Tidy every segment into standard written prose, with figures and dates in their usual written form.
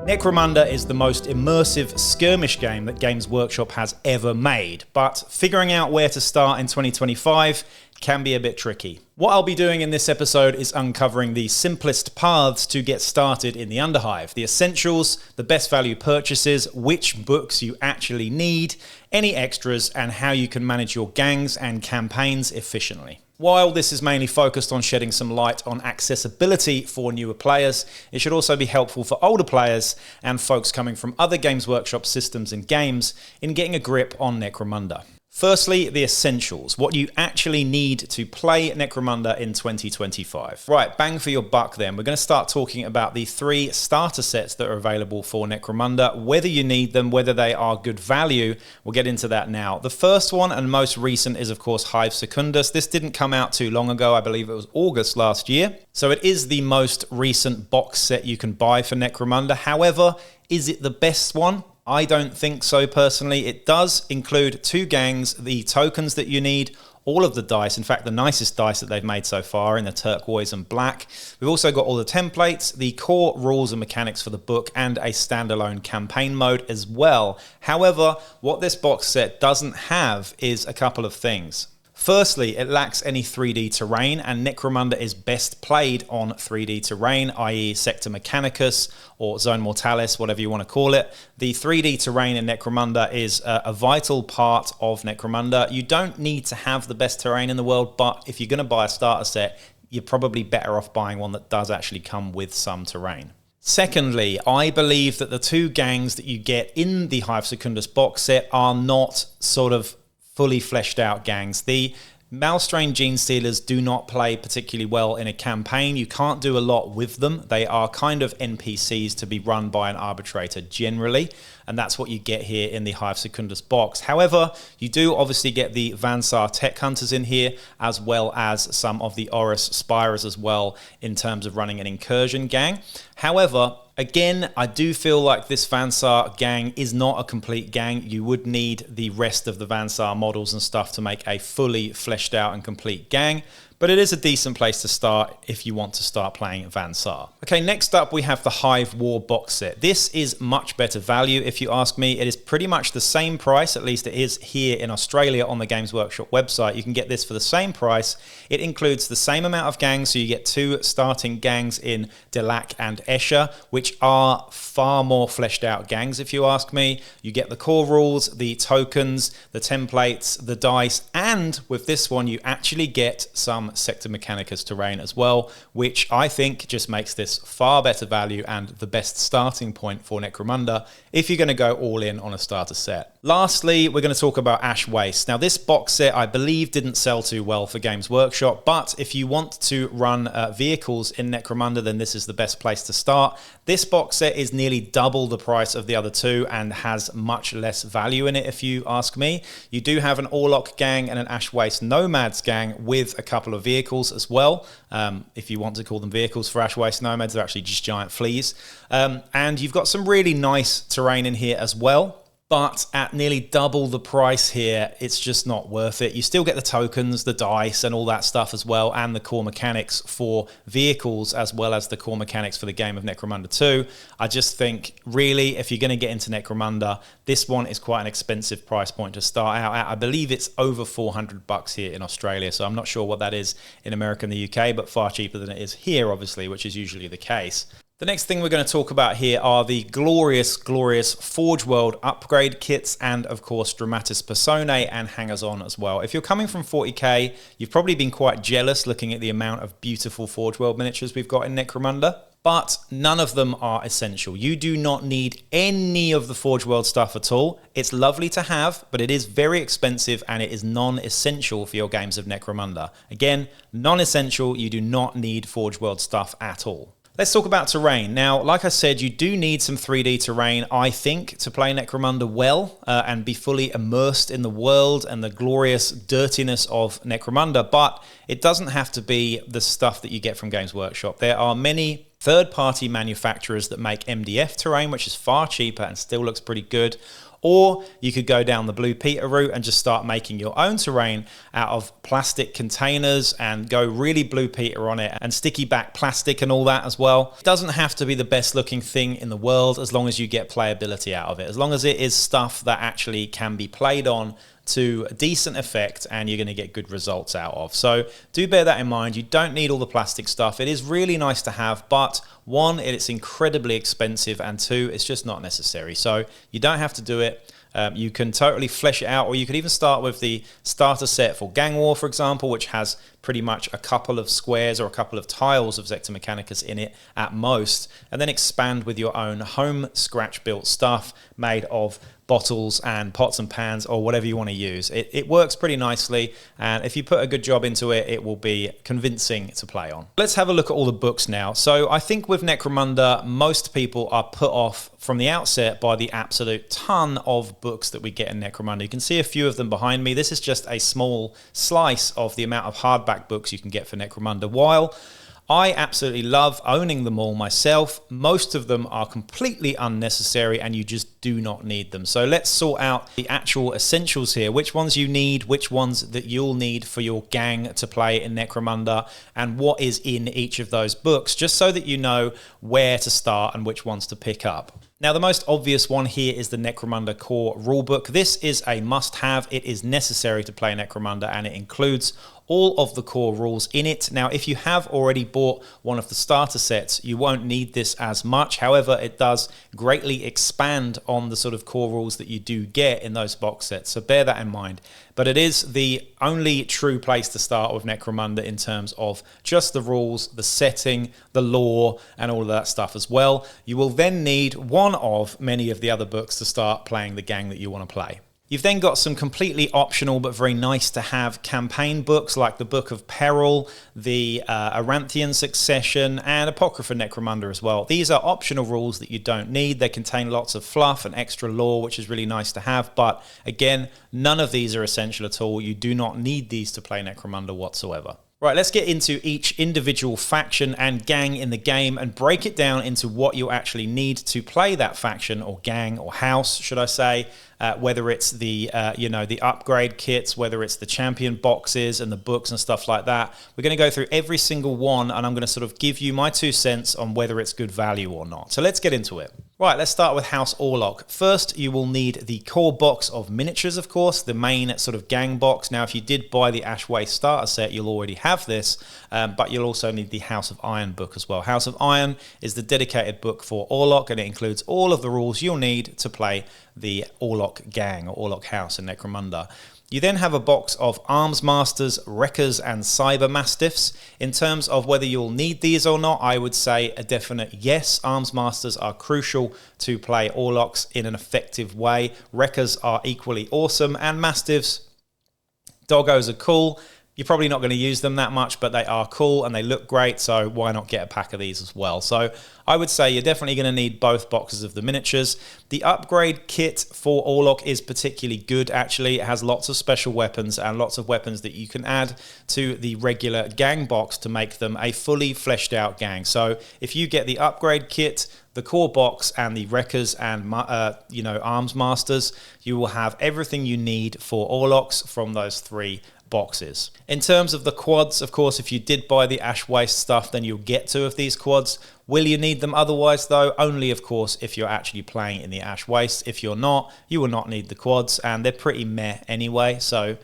Necromunda is the most immersive skirmish game that Games Workshop has ever made, but figuring out where to start in 2025 can be a bit tricky. What I'll be doing in this episode is uncovering the simplest paths to get started in the Underhive, the essentials, the best value purchases, which books you actually need, any extras, and how you can manage your gangs and campaigns efficiently. While this is mainly focused on shedding some light on accessibility for newer players, it should also be helpful for older players and folks coming from other Games Workshop systems and games in getting a grip on Necromunda. Firstly, the essentials, what you actually need to play Necromunda in 2025. Right, bang for your buck then. We're going to start talking about the 3 starter sets that are available for Necromunda, whether you need them, whether they are good value. We'll get into that now. The first one and most recent is, of course, Hive Secundus. This didn't come out too long ago. I believe it was August last year. So it is the most recent box set you can buy for Necromunda. However, is it the best one? I don't think so personally. It does include 2 gangs, the tokens that you need, all of the dice, in fact the nicest dice that they've made so far in the turquoise and black. We've also got all the templates, the core rules and mechanics for the book, and a standalone campaign mode as well. However, what this box set doesn't have is a couple of things. Firstly, it lacks any 3D terrain, and Necromunda is best played on 3D terrain, i.e. Sector Mechanicus or Zone Mortalis, whatever you want to call it. The 3D terrain in Necromunda is a vital part of Necromunda. You don't need to have the best terrain in the world, but if you're going to buy a starter set, you're probably better off buying one that does actually come with some terrain. Secondly, I believe that the 2 gangs that you get in the Hive Secundus box set are not sort of fully fleshed out gangs. The Malstrain Gene Stealers do not play particularly well in a campaign. You can't do a lot with them. They are kind of NPCs to be run by an arbitrator generally, and that's what you get here in the Hive Secundus box. However, you do obviously get the Vansar Tech Hunters in here, as well as some of the Oris Spyrers as well, in terms of running an incursion gang. However, again, I do feel like this Vansar gang is not a complete gang. You would need the rest of the Vansar models and stuff to make a fully fleshed out and complete gang. But it is a decent place to start if you want to start playing Vansar. Okay, next up we have the Hive War box set. This is much better value if you ask me. It is pretty much the same price, at least it is here in Australia on the Games Workshop website. You can get this for the same price. It includes the same amount of gangs, so you get 2 starting gangs in Delac and Escher, which are far more fleshed out gangs if you ask me. You get the core rules, the tokens, the templates, the dice, and with this one you actually get some Sector Mechanicus terrain as well, which I think just makes this far better value and the best starting point for Necromunda if you're going to go all in on a starter set. Lastly, we're going to talk about Ash Waste. Now this box set I believe didn't sell too well for Games Workshop, but if you want to run vehicles in Necromunda, then this is the best place to start. This box set is nearly double the price of the other 2 and has much less value in it if you ask me. You do have an Orlok gang and an Ash Waste Nomads gang with a couple of vehicles as well. If you want to call them vehicles for Ash Waste Nomads, they're actually just giant fleas. And you've got some really nice terrain in here as well. But at nearly double the price here, it's just not worth it. You still get the tokens, the dice, and all that stuff as well, and the core mechanics for vehicles, as well as the core mechanics for the game of Necromunda 2. I just think, really, if you're going to get into Necromunda, this one is quite an expensive price point to start out at. I believe it's over $400 here in Australia, so I'm not sure what that is in America and the UK, but far cheaper than it is here, obviously, which is usually the case. The next thing we're going to talk about here are the glorious Forge World upgrade kits and, of course, Dramatis Personae and hangers-on as well. If you're coming from 40k, you've probably been quite jealous looking at the amount of beautiful Forge World miniatures we've got in Necromunda, but none of them are essential. You do not need any of the Forge World stuff at all. It's lovely to have, but it is very expensive and it is non-essential for your games of Necromunda. Again, non-essential, you do not need Forge World stuff at all. Let's talk about terrain. Now, like I said, you do need some 3D terrain, I think, to play Necromunda well and be fully immersed in the world and the glorious dirtiness of Necromunda, but it doesn't have to be the stuff that you get from Games Workshop. There are many third-party manufacturers that make MDF terrain, which is far cheaper and still looks pretty good. Or you could go down the Blue Peter route and just start making your own terrain out of plastic containers and go really Blue Peter on it and sticky back plastic and all that as well. It doesn't have to be the best looking thing in the world as long as you get playability out of it. As long as it is stuff that actually can be played on to a decent effect and you're going to get good results out of. So do bear that in mind. You don't need all the plastic stuff. It is really nice to have, but one, it's incredibly expensive, and two, it's just not necessary. So you don't have to do it. You can totally flesh it out, or you could even start with the starter set for Gang War, for example, which has pretty much a couple of squares or a couple of tiles of Zector Mechanicus in it at most, and then expand with your own home scratch built stuff made of bottles and pots and pans or whatever you want to use. It works pretty nicely, and if you put a good job into it, it will be convincing to play on. Let's have a look at all the books now. So I think with Necromunda, most people are put off from the outset by the absolute ton of books that we get in Necromunda. You can see a few of them behind me. This is just a small slice of the amount of hardback books you can get for Necromunda. While I absolutely love owning them all myself, most of them are completely unnecessary and you just do not need them. So let's sort out the actual essentials here. Which ones you need, which ones that you'll need for your gang to play in Necromunda, and what is in each of those books, just so that you know where to start and which ones to pick up. Now, the most obvious one here is the Necromunda Core Rulebook. This is a must-have. It is necessary to play Necromunda, and it includes all of the core rules in it. Now, if you have already bought one of the starter sets, you won't need this as much. However, it does greatly expand on the sort of core rules that you do get in those box sets, so bear that in mind. But it is the only true place to start with Necromunda in terms of just the rules, the setting, the lore, and all of that stuff as well. You will then need one of many of the other books to start playing the gang that you want to play. You've then got some completely optional but very nice to have campaign books like the Book of Peril, the Aranthian Succession, and Apocrypha Necromunda as well. These are optional rules that you don't need. They contain lots of fluff and extra lore, which is really nice to have. But again, none of these are essential at all. You do not need these to play Necromunda whatsoever. Right, let's get into each individual faction and gang in the game and break it down into what you actually need to play that faction or gang or house, should I say, whether it's the, the upgrade kits, whether it's the champion boxes and the books and stuff like that. We're going to go through every single one, and I'm going to sort of give you my 2 cents on whether it's good value or not. So let's get into it. Right, let's start with House Orlok. First, you will need the core box of miniatures, of course, the main sort of gang box. Now, if you did buy the Ash Waste starter set, you'll already have this, but you'll also need the House of Iron book as well. House of Iron is the dedicated book for Orlok, and it includes all of the rules you'll need to play the Orlok gang or Orlok house in Necromunda. You then have a box of Arms Masters, Wreckers, and Cyber Mastiffs. In terms of whether you'll need these or not, I would say a definite yes. Arms Masters are crucial to play Orloks in an effective way. Wreckers are equally awesome, and Mastiffs, doggos are cool. You're probably not going to use them that much, but they are cool and they look great, so why not get a pack of these as well? So I would say you're definitely going to need both boxes of the miniatures. The upgrade kit for Orlok is particularly good, actually. It has lots of special weapons and lots of weapons that you can add to the regular gang box to make them a fully fleshed out gang. So if you get the upgrade kit, the core box, and the Wreckers and Arms Masters, you will have everything you need for Orloks from those 3 boxes. In terms of the quads, of course, if you did buy the Ash Waste stuff, then you'll get 2 of these quads. Will you need them otherwise, though? Only, of course, if you're actually playing in the Ash Waste. If you're not, you will not need the quads, and they're pretty meh anyway, so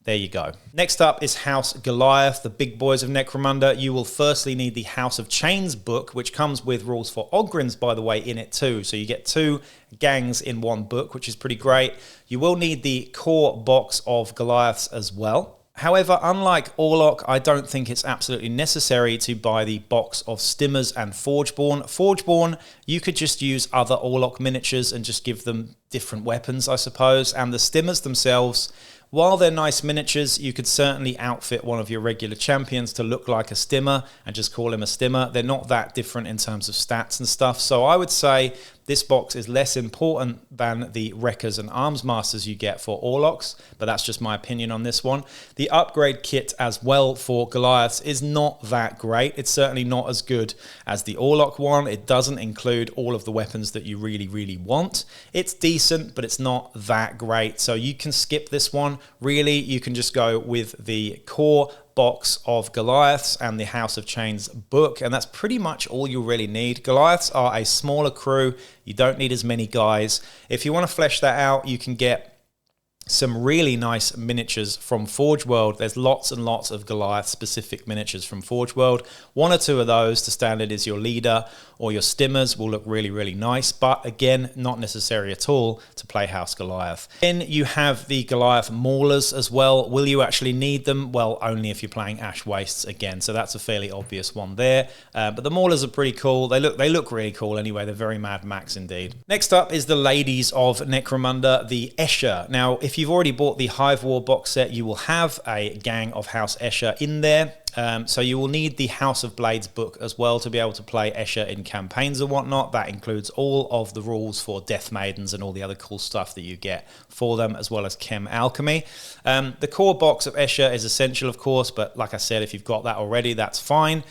there you go. Next up is House Goliath, the big boys of Necromunda. You will firstly need the House of Chains book, which comes with rules for Ogryns, by the way, in it too. So you get 2 gangs in one book, which is pretty great. You will need the core box of Goliaths as well. However, unlike Orlok, I don't think it's absolutely necessary to buy the box of Stimmers and Forgeborn. Forgeborn, you could just use other Orlok miniatures and just give them different weapons, I suppose. And the Stimmers themselves, while they're nice miniatures, you could certainly outfit one of your regular champions to look like a Stimmer and just call him a Stimmer. They're not that different in terms of stats and stuff. So I would say This box is less important than the Wreckers and Arms Masters you get for Orlocks, but that's just my opinion on this one. The upgrade kit as well for Goliaths is not that great. It's certainly not as good as the Orlock one. It doesn't include all of the weapons that you really want. It's decent, but it's not that great. So you can skip this one. Really, you can just go with the core box of Goliaths and the House of Chains book, and that's pretty much all you really need. Goliaths are a smaller crew. You don't need as many guys. If you want to flesh that out, you can get some really nice miniatures from Forge World. There's lots and lots of Goliath specific miniatures from Forge World. One or two of those to standard is your leader or your stimmers will look really nice, but again, not necessary at all to play House Goliath. Then you have the Goliath Maulers as well. Will you actually need them? Well, only if you're playing Ash Wastes again, so that's a fairly obvious one there. But the Maulers are pretty cool. They look really cool anyway. They're very Mad Max indeed. Next up is the Ladies of Necromunda, the Escher. Now, if you've already bought the Hive War box set, you will have a gang of House Escher in there. So you will need the House of Blades book as well to be able to play Escher in campaigns and whatnot. That includes all of the rules for Death Maidens and all the other cool stuff that you get for them, as well as Chem Alchemy. The core box of Escher is essential, of course, but like I said, if you've got that already, that's fine.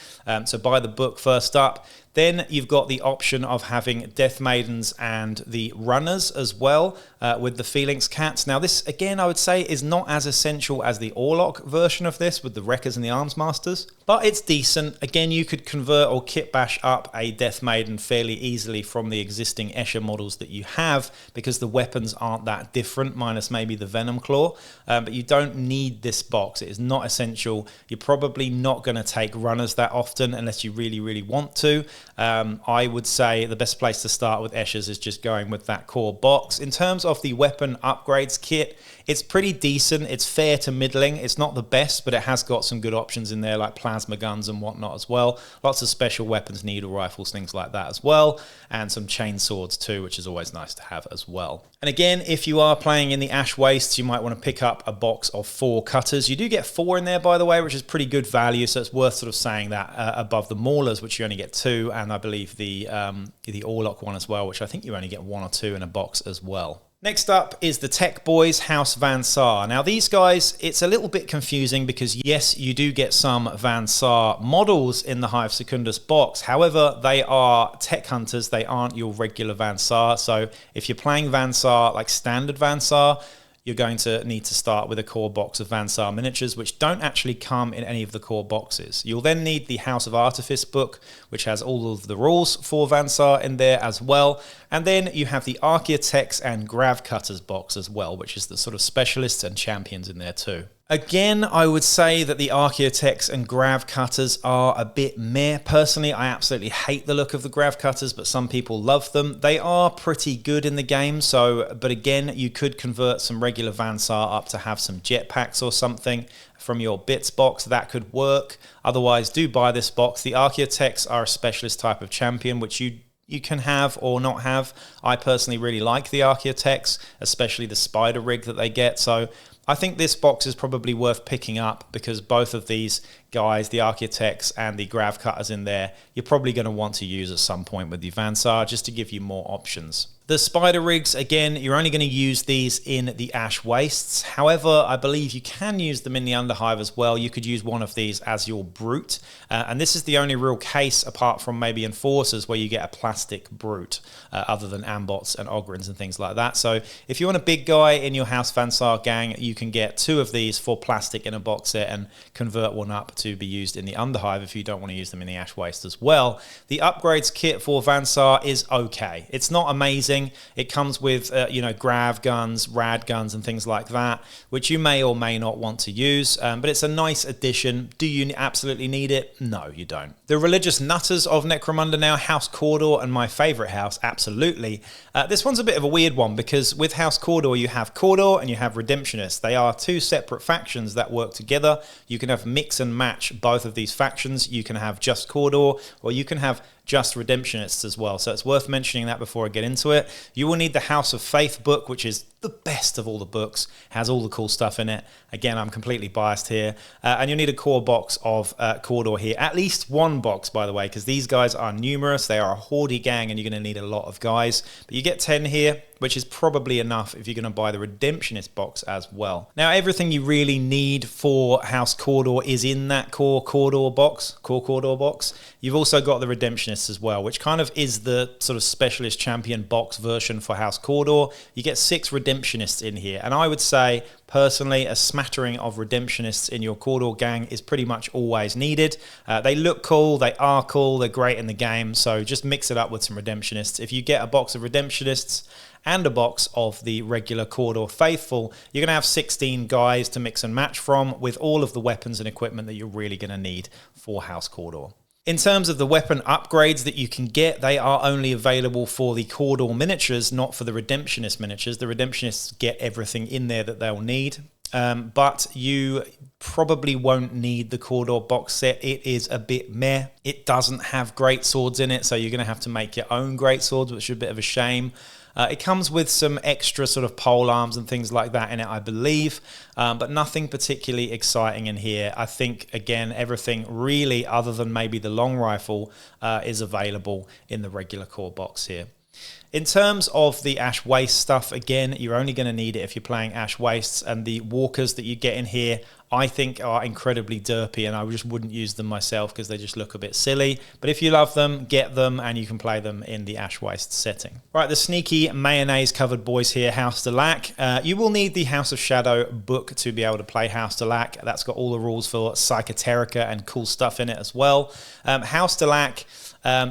So buy the book first up. Then you've got the option of having Death Maidens and the Runners as well with the Phoenix Cats. Now this, again, I would say is not as essential as the Orlock version of this with the Wreckers and the Arms Masters, but it's decent. Again, you could convert or kit bash up a Death Maiden fairly easily from the existing Escher models that you have because the weapons aren't that different, minus maybe the Venom Claw, but you don't need this box. It is not essential. You're probably not going to take Runners that often unless you really want to. I would say the best place to start with Eschers is just going with that core box. In terms of the weapon upgrades kit, it's pretty decent. It's fair to middling. It's not the best, but it has got some good options in there like plasma guns and whatnot as well. Lots of special weapons, needle rifles, things like that as well, and some chain swords too, which is always nice to have as well. And again, if you are playing in the Ash Wastes, you might want to pick up a box of 4 cutters. You do get 4 in there, by the way, which is pretty good value, so it's worth sort of saying that above the Maulers, which you only get 2, and I believe the Orlock one as well, which I think you only get 1 or 2 in a box as well. Next up is the Tech Boys, House Van Saar. Now these guys, it's a little bit confusing because yes, you do get some Van Saar models in the Hive Secundus box. However, they are tech hunters. They aren't your regular Van Saar. So if you're playing Van Saar, like standard Van Saar, you're going to need to start with a core box of Van Saar miniatures, which don't actually come in any of the core boxes. You'll then need the House of Artifice book, which has all of the rules for Van Saar in there as well. And then you have the Archaeotechs and Grav Cutters box as well, which is the sort of specialists and champions in there too. Again, I would say that the Archaeotechs and Grav Cutters are a bit meh. Personally, I absolutely hate the look of the Grav Cutters, but some people love them. They are pretty good in the game, but again, you could convert some regular Van Saar up to have some jetpacks or something from your bits box. That could work. Otherwise, do buy this box. The Archaeotechs are a specialist type of champion, which you can have or not have. I personally really like the Archaeotechs, especially the spider rig that they get, so I think this box is probably worth picking up because both of these guys, the Archaeotechs and the Grav Cutters in there, you're probably going to want to use at some point with the Van Saar just to give you more options. The spider rigs, again, you're only going to use these in the Ash Wastes. However, I believe you can use them in the Underhive as well. You could use one of these as your Brute. And this is the only real case, apart from maybe Enforcers, where you get a plastic Brute, other than Ambots and Ogryns and things like that. So if you want a big guy in your House Van Saar gang, you can get 2 of these for plastic in a box set and convert one up to be used in the Underhive if you don't want to use them in the Ash Waste as well. The upgrades kit for Van Saar is okay. It's not amazing. It comes with, grav guns, rad guns, and things like that, which you may or may not want to use, but it's a nice addition. Do you absolutely need it? No, you don't. The religious nutters of Necromunda now, House Cawdor, and my favourite house, absolutely. This one's a bit of a weird one because with House Cawdor, you have Cawdor and you have Redemptionists. They are 2 separate factions that work together. You can have mix and match both of these factions. You can have just Cawdor, or you can have just Redemptionists as well. So it's worth mentioning that before I get into it. You will need the House of Faith book, which is the best of all the books, has all the cool stuff in it. Again, I'm completely biased here. And you'll need a core box of Cawdor here. At least one box, by the way, because these guys are numerous. They are a hoardy gang, and you're going to need a lot of guys. But you get 10 here, which is probably enough if you're going to buy the Redemptionist box as well. Now, everything you really need for House Cawdor is in that core Cawdor box. You've also got the Redemptionists as well, which kind of is the sort of specialist champion box version for House Cawdor. You get 6 Redemptionists in here, and I would say, personally, a smattering of Redemptionists in your Cawdor gang is pretty much always needed. They look cool, they are cool, they're great in the game, so just mix it up with some Redemptionists. If you get a box of Redemptionists and a box of the regular Cawdor Faithful, you're going to have 16 guys to mix and match from, with all of the weapons and equipment that you're really going to need for House Cawdor. In terms of the weapon upgrades that you can get, they are only available for the Cawdor miniatures, not for the Redemptionist miniatures. The Redemptionists get everything in there that they'll need, but you probably won't need the Cawdor box set. It is a bit meh. It doesn't have great swords in it, so you're going to have to make your own great swords, which is a bit of a shame. It comes with some extra sort of pole arms and things like that in it, I believe, but nothing particularly exciting in here. I think, again, everything really, other than maybe the long rifle, is available in the regular core box here. In terms of the Ash Waste stuff, again, you're only going to need it if you're playing Ash Wastes, and the walkers that you get in here, I think, are incredibly derpy, and I just wouldn't use them myself because they just look a bit silly. But if you love them, get them, and you can play them in the Ash Waste setting. Right, the sneaky mayonnaise-covered boys here, House Delac. You will need the House of Shadow book to be able to play House Delac. That's got all the rules for Psychoterica and cool stuff in it as well. House Delac,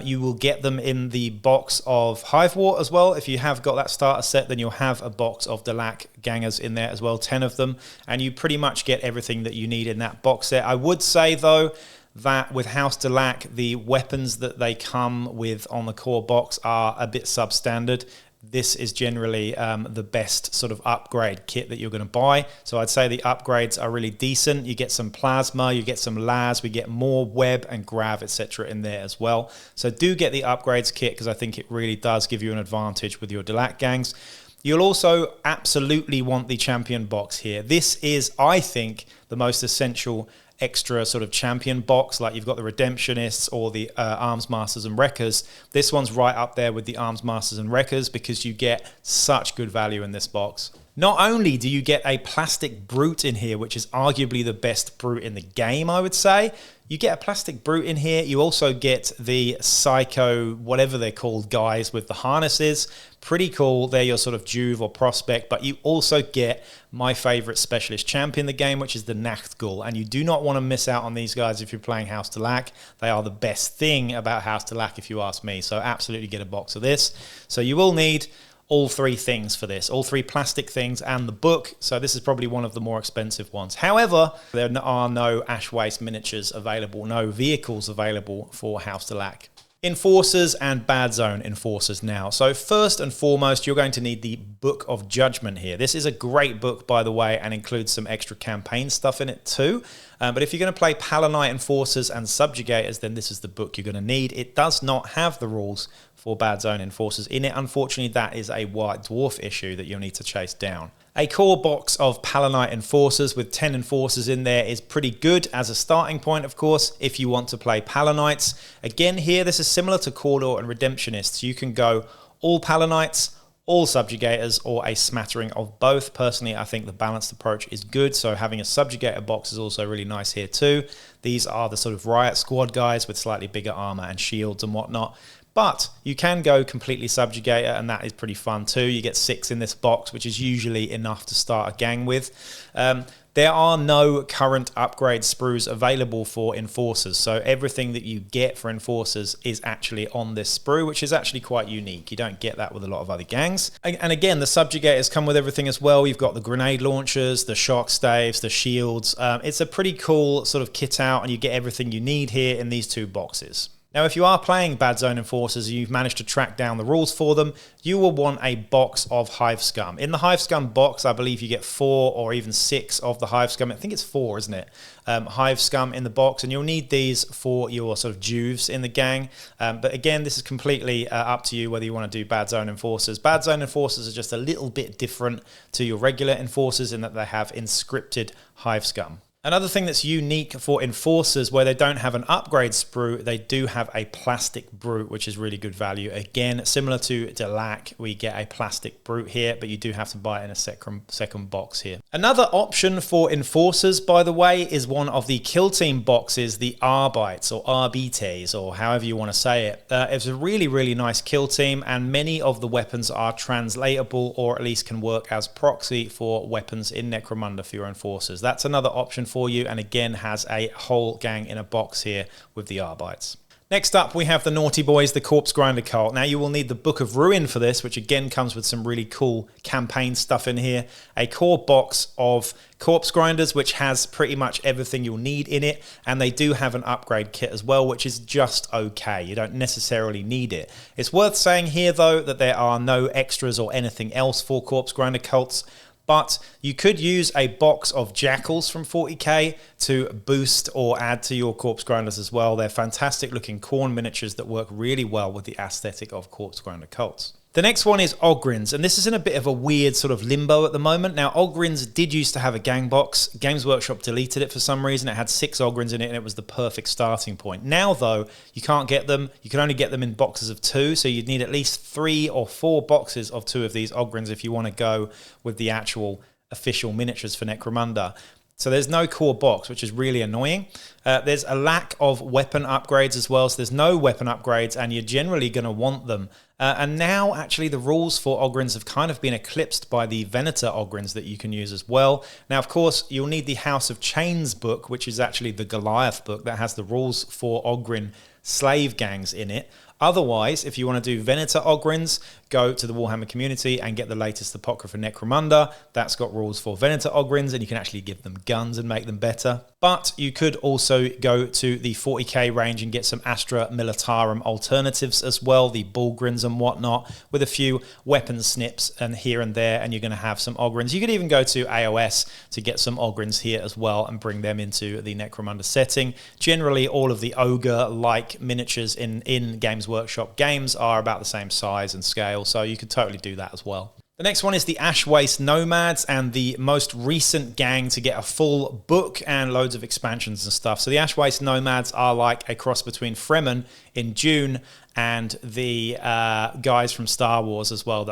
you will get them in the box of Hivewort as well. If you have got that starter set, then you'll have a box of Delac gangers in there as well, 10 of them, and you pretty much get everything that you need in that box set. I would say, though, that with House Delac, the weapons that they come with on the core box are a bit substandard. This is generally the best sort of upgrade kit that you're going to buy. So I'd say the upgrades are really decent. You get some plasma, you get some las, we get more web and grav, etc. in there as well. So do get the upgrades kit, because I think it really does give you an advantage with your Delac gangs. You'll also absolutely want the champion box here. This is, I think, the most essential extra sort of champion box. Like you've got the Redemptionists or the Arms Masters and Wreckers. This one's right up there with the Arms Masters and Wreckers because you get such good value in this box. Not only do you get a plastic brute in here, which is arguably the best brute in the game, I would say. You get a plastic brute in here. You also get the psycho, whatever they're called, guys with the harnesses. Pretty cool. They're your sort of Juve or prospect, but you also get my favorite specialist champion in the game, which is the Nachtgul. And you do not want to miss out on these guys if you're playing House Delac. They are the best thing about House Delac, if you ask me. So absolutely get a box of this. So you will need all 3 things for this, all 3 plastic things and the book. So this is probably one of the more expensive ones. However, there are no Ash Waste miniatures available, no vehicles available for House Delac. Enforcers and Bad Zone Enforcers now. So first and foremost, you're going to need the Book of Judgment here. This is a great book, by the way, and includes some extra campaign stuff in it too. But if you're going to play Palanite Enforcers and Subjugators, then this is the book you're going to need. It does not have the rules for Bad Zone Enforcers in it. Unfortunately, that is a White Dwarf issue that you'll need to chase down. A core box of Palanite Enforcers with 10 Enforcers in there is pretty good as a starting point, of course, if you want to play Palanites. Again, here, this is similar to Cawdor and Redemptionists. You can go all Palanites, all Subjugators, or a smattering of both. Personally, I think the balanced approach is good, so having a Subjugator box is also really nice here too. These are the sort of Riot Squad guys with slightly bigger armor and shields and whatnot. But you can go completely Subjugator, and that is pretty fun too. You get 6 in this box, which is usually enough to start a gang with. There are no current upgrade sprues available for Enforcers, so everything that you get for Enforcers is actually on this sprue, which is actually quite unique. You don't get that with a lot of other gangs. And again, the Subjugators come with everything as well. You've got the grenade launchers, the shock staves, the shields. It's a pretty cool sort of kit out, and you get everything you need here in these 2 boxes. Now, if you are playing Bad Zone Enforcers and you've managed to track down the rules for them, you will want a box of Hive Scum. In the Hive Scum box, I believe you get 4 or even 6 of the Hive Scum. I think it's 4, isn't it? Hive Scum in the box, and you'll need these for your sort of juves in the gang. But again, this is completely up to you whether you want to do Bad Zone Enforcers. Bad Zone Enforcers are just a little bit different to your regular Enforcers in that they have inscripted Hive Scum. Another thing that's unique for Enforcers, where they don't have an upgrade sprue, they do have a plastic brute, which is really good value. Again, similar to Delac, we get a plastic brute here, but you do have to buy it in a second box here. Another option for Enforcers, by the way, is one of the kill team boxes, the Arbites or Arbites, or however you want to say it. It's a really, really nice kill team, and many of the weapons are translatable, or at least can work as proxy for weapons in Necromunda for your Enforcers. That's another option for you, and again has a whole gang in a box here with the Arbites. Next up, we have the Naughty Boys, the Corpse Grinder Cult. Now, you will need the Book of Ruin for this, which again comes with some really cool campaign stuff in here. A core box of Corpse Grinders, which has pretty much everything you'll need in it, and they do have an upgrade kit as well, which is just okay. You don't necessarily need it. It's worth saying here, though, that there are no extras or anything else for Corpse Grinder Cults, but you could use a box of Jackals from 40k to boost or add to your Corpse Grinders as well. They're fantastic looking corn miniatures that work really well with the aesthetic of Corpse Grinder Cults. The next one is Ogryns, and this is in a bit of a weird sort of limbo at the moment. Now, Ogryns did used to have a gang box. Games Workshop deleted it for some reason. It had 6 Ogryns in it, and it was the perfect starting point. Now, though, you can't get them. You can only get them in boxes of 2, so you'd need at least 3 or 4 boxes of 2 of these Ogryns if you want to go with the actual official miniatures for Necromunda. So there's no core box, which is really annoying. There's a lack of weapon upgrades as well, so there's no weapon upgrades, and you're generally going to want them. And now, actually, the rules for Ogryns have kind of been eclipsed by the Venator Ogryns that you can use as well. Now, of course, you'll need the House of Chains book, which is actually the Goliath book that has the rules for Ogryn slave gangs in it. Otherwise, if you want to do Venator Ogryns, go to the Warhammer community and get the latest Apocrypha Necromunda. That's got rules for Venator Ogryns, and you can actually give them guns and make them better. But you could also go to the 40k range and get some Astra Militarum alternatives as well, the Bullgryns and whatnot, with a few weapon snips and here and there, and you're going to have some Ogryns. You could even go to AOS to get some Ogryns here as well and bring them into the Necromunda setting. Generally, all of the ogre-like miniatures in Games Workshop games are about the same size and scale, so you could totally do that as well. The next one is the Ash Waste Nomads, and the most recent gang to get a full book and loads of expansions and stuff. So the Ash Waste Nomads are like a cross between Fremen in Dune and the guys from Star Wars as well.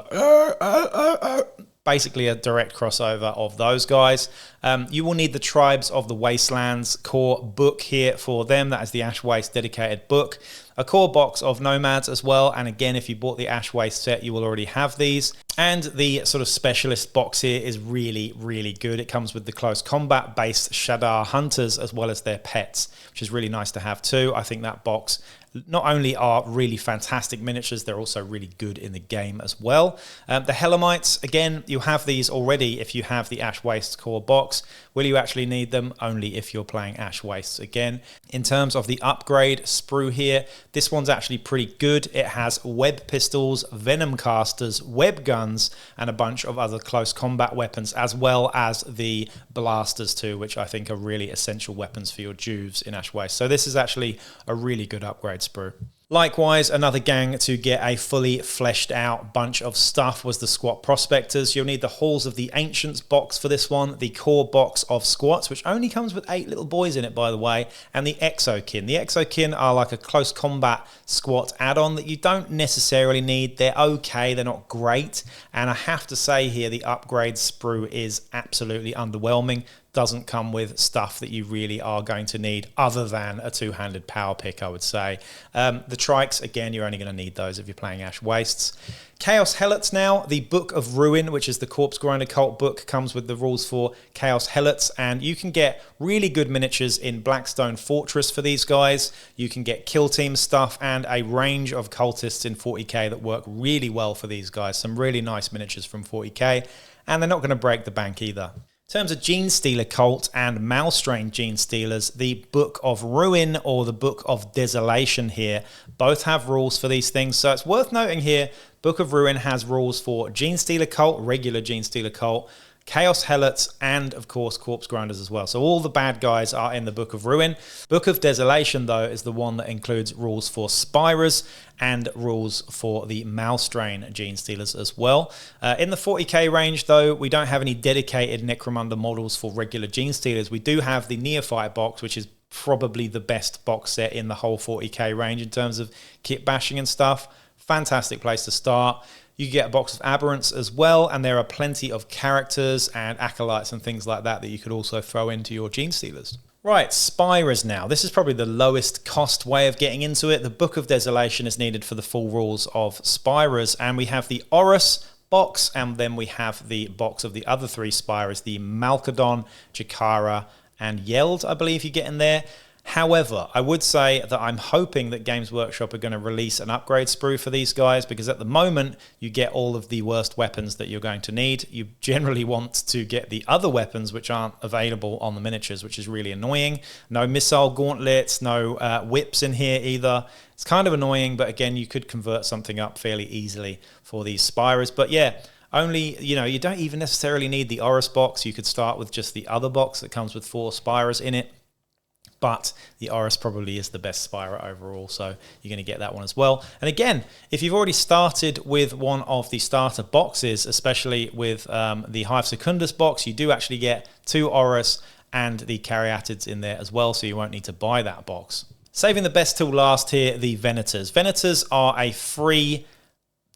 Basically a direct crossover of those guys. You will need the Tribes of the Wastelands core book here for them. That is the Ash Waste dedicated book. A core box of Nomads as well, and again, if you bought the Ash Waste set, you will already have these. And the sort of specialist box here is really, really good. It comes with the close combat based Shadar Hunters as well as their pets, which is really nice to have too. I think that box not only are really fantastic miniatures, they're also really good in the game as well. The Hellamites, again, you have these already if you have the Ash Waste core box. Will you actually need them? Only if you're playing Ash Wastes again. In terms of the upgrade sprue here, this one's actually pretty good. It has web pistols, venom casters, web guns, and a bunch of other close combat weapons, as well as the blasters too, which I think are really essential weapons for your juves in Ash Waste. So this is actually a really good upgrade sprue. Likewise, another gang to get a fully fleshed out bunch of stuff was the Squat Prospectors. You'll need the Halls of the Ancients box for this one, the core box of Squats, which only comes with 8 little boys in it, by the way, and the Exokin. The Exokin are like a close combat Squat add-on that you don't necessarily need. They're okay, they're not great, and I have to say here, the upgrade sprue is absolutely underwhelming. Doesn't come with stuff that you really are going to need other than a two-handed power pick, I would say. The Trikes, again, you're only going to need those if you're playing Ash Wastes. Chaos Helots now, the Book of Ruin, which is the Corpse Grinder Cult book, comes with the rules for Chaos Helots, and you can get really good miniatures in Blackstone Fortress for these guys. You can get kill team stuff and a range of cultists in 40k that work really well for these guys. Some really nice miniatures from 40k, and they're not going to break the bank either. In terms of Gene Stealer Cult and Malstrain Gene Stealers, the Book of Ruin or the Book of Desolation here both have rules for these things. So it's worth noting here, Book of Ruin has rules for Gene Stealer Cult, regular Gene Stealer Cult, Chaos Helots, and of course Corpse Grinders as well. So all the bad guys are in the Book of Ruin. Book of Desolation though is the one that includes rules for Spyrers and rules for the Malstrain Gene Stealers as well. In the 40k range though, we don't have any dedicated Necromunda models for regular Gene Stealers. We do have the Neophyte box, which is probably the best box set in the whole 40k range in terms of kit bashing and stuff. Fantastic place to start. You get a box of Aberrants as well, and there are plenty of characters and acolytes and things like that that you could also throw into your Gene Stealers. Right, Spyrers now. This is probably the lowest cost way of getting into it. The Book of Desolation is needed for the full rules of Spyrers, and we have the Horus box, and then we have the box of the other three Spyrers, the Malkadon, Jakara, and Yeld, I believe you get in there. However, I would say that I'm hoping that Games Workshop are going to release an upgrade sprue for these guys, because at the moment you get all of the worst weapons that you're going to need. You generally want to get the other weapons which aren't available on the miniatures, which is really annoying. No missile gauntlets, no whips in here either. It's kind of annoying, but again, you could convert something up fairly easily for these Spyrers. But yeah, only, you don't even necessarily need the Horus box. You could start with just the other box that comes with 4 Spyrers in it. But the Horus probably is the best Spyro overall, so you're going to get that one as well. And again, if you've already started with one of the starter boxes, especially with the Hive Secundus box, you do actually get 2 Horus and the Caryatids in there as well, so you won't need to buy that box. Saving the best till last here, the Venators. Venators are a free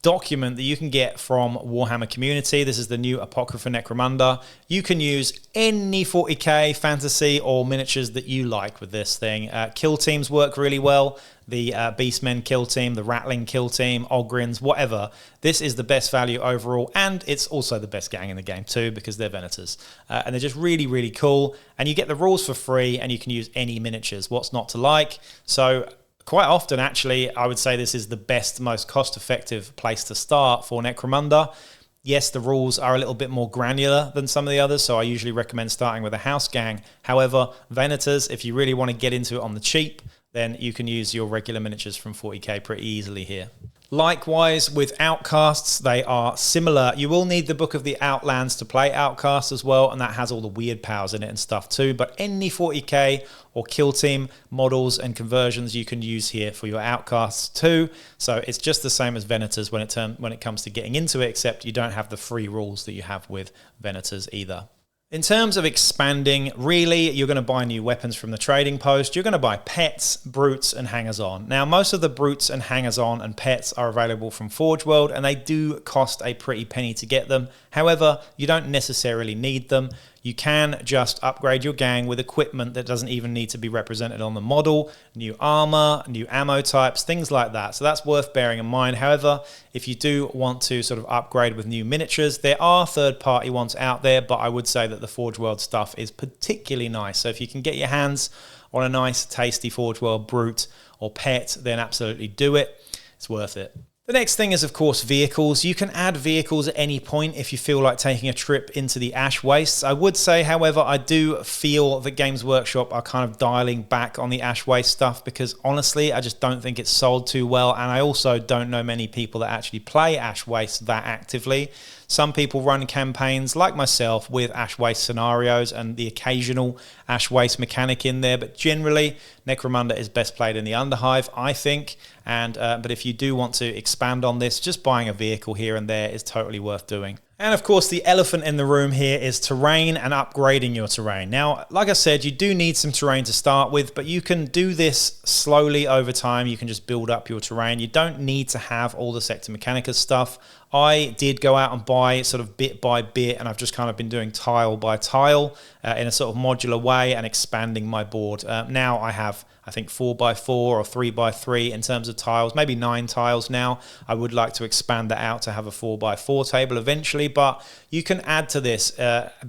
document that you can get from Warhammer Community. This is the new Apocrypha Necromunda. You can use any 40k fantasy or miniatures that you like with this thing. Kill teams work really well. The Beastmen kill team, the Rattling kill team, Ogryns, whatever. This is the best value overall, and it's also the best gang in the game too, because they're Venators. And they're just really, really cool. And you get the rules for free, and you can use any miniatures. What's not to like? So quite often, actually, I would say this is the best, most cost-effective place to start for Necromunda. Yes, the rules are a little bit more granular than some of the others, so I usually recommend starting with a house gang. However, Venators, if you really want to get into it on the cheap, then you can use your regular miniatures from 40k pretty easily here. Likewise, with Outcasts, they are similar. You will need the Book of the Outlands to play Outcasts as well, and that has all the weird powers in it and stuff too. But any 40k or kill team models and conversions you can use here for your Outcasts too. So it's just the same as Venators when it comes to getting into it, except you don't have the free rules that you have with Venators either. In terms of expanding, really, you're going to buy new weapons from the trading post. You're going to buy pets, brutes, and hangers-on. Now, most of the brutes and hangers-on and pets are available from Forge World, and they do cost a pretty penny to get them. However, you don't necessarily need them. You can just upgrade your gang with equipment that doesn't even need to be represented on the model, new armor, new ammo types, things like that. So that's worth bearing in mind. However, if you do want to sort of upgrade with new miniatures, there are third-party ones out there, but I would say that the Forge World stuff is particularly nice. So if you can get your hands on a nice, tasty Forge World brute or pet, then absolutely do it. It's worth it. The next thing is, of course, vehicles. You can add vehicles at any point if you feel like taking a trip into the Ash Wastes. I would say, however, I do feel that Games Workshop are kind of dialing back on the Ash Waste stuff, because honestly, I just don't think it's sold too well. And I also don't know many people that actually play Ash Waste that actively. Some people run campaigns like myself with Ash Waste scenarios and the occasional Ash Waste mechanic in there, but generally Necromunda is best played in the Underhive, I think. But if you do want to expand on this, just buying a vehicle here and there is totally worth doing. And of course, the elephant in the room here is terrain and upgrading your terrain. Now, like I said, you do need some terrain to start with, but you can do this slowly over time. You can just build up your terrain. You don't need to have all the Sector Mechanica stuff. I did go out and buy sort of bit by bit, and I've just kind of been doing tile by tile in a sort of modular way and expanding my board. Now I have, I think, 4x4 or 3x3 in terms of tiles, maybe 9 tiles now. I would like to expand that out to have a 4x4 table eventually, but you can add to this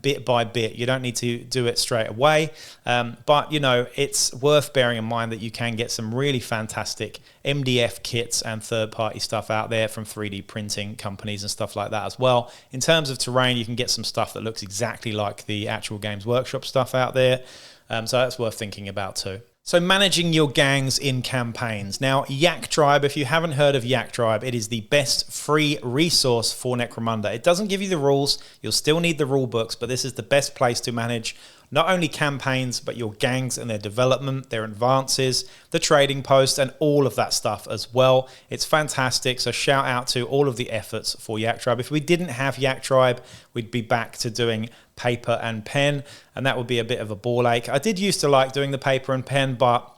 bit by bit. You don't need to do it straight away, but you know, it's worth bearing in mind that you can get some really fantastic MDF kits and third-party stuff out there from 3D printing companies companies and stuff like that as well. In terms of terrain, you can get some stuff that looks exactly like the actual Games Workshop stuff out there. So that's worth thinking about too. So managing your gangs in campaigns. Now, Yak Tribe, if you haven't heard of Yak Tribe, it is the best free resource for Necromunda. It doesn't give you the rules. You'll still need the rule books, but this is the best place to manage not only campaigns, but your gangs and their development, their advances, the trading post, and all of that stuff as well. It's fantastic. So shout out to all of the efforts for Yak Tribe. If we didn't have Yak Tribe, we'd be back to doing paper and pen, and that would be a bit of a ball ache. I did used to like doing the paper and pen, but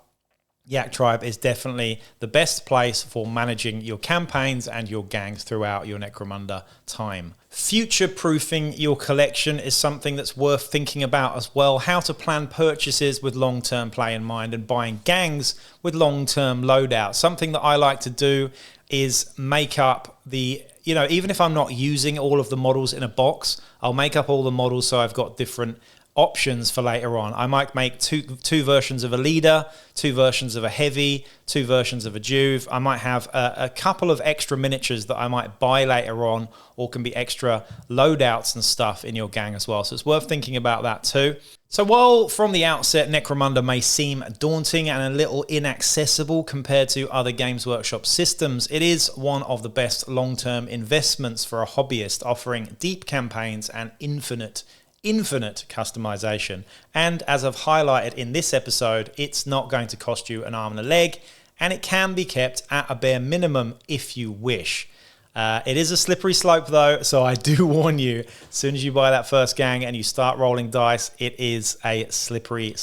Yak Tribe is definitely the best place for managing your campaigns and your gangs throughout your Necromunda time. Future-proofing your collection is something that's worth thinking about as well. How to plan purchases with long-term play in mind and buying gangs with long-term loadout. Something that I like to do is make up the, even if I'm not using all of the models in a box, I'll make up all the models so I've got different options for later on. I might make two versions of a leader, two versions of a heavy, two versions of a juve. I might have a couple of extra miniatures that I might buy later on, or can be extra loadouts and stuff in your gang as well. So it's worth thinking about that too. So while from the outset Necromunda may seem daunting and a little inaccessible compared to other Games Workshop systems, it is one of the best long-term investments for a hobbyist, offering deep campaigns and infinite customization. And as I've highlighted in this episode, it's not going to cost you an arm and a leg, and it can be kept at a bare minimum if you wish. It is a slippery slope though, so I do warn you, as soon as you buy that first gang and you start rolling dice, it is a slippery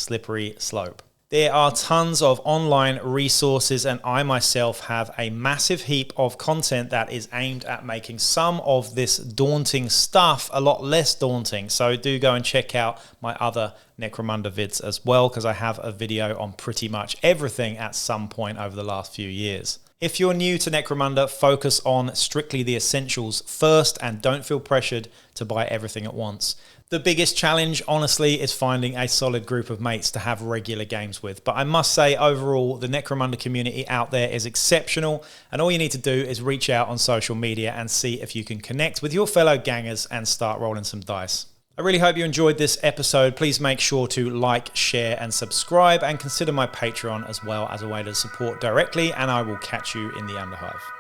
slope. There are tons of online resources, and I myself have a massive heap of content that is aimed at making some of this daunting stuff a lot less daunting. So do go and check out my other Necromunda vids as well, because I have a video on pretty much everything at some point over the last few years. If you're new to Necromunda, focus on strictly the essentials first and don't feel pressured to buy everything at once. The biggest challenge, honestly, is finding a solid group of mates to have regular games with. But I must say, overall, the Necromunda community out there is exceptional, and all you need to do is reach out on social media and see if you can connect with your fellow gangers and start rolling some dice. I really hope you enjoyed this episode. Please make sure to like, share, and subscribe, and consider my Patreon as well as a way to support directly, and I will catch you in the Underhive.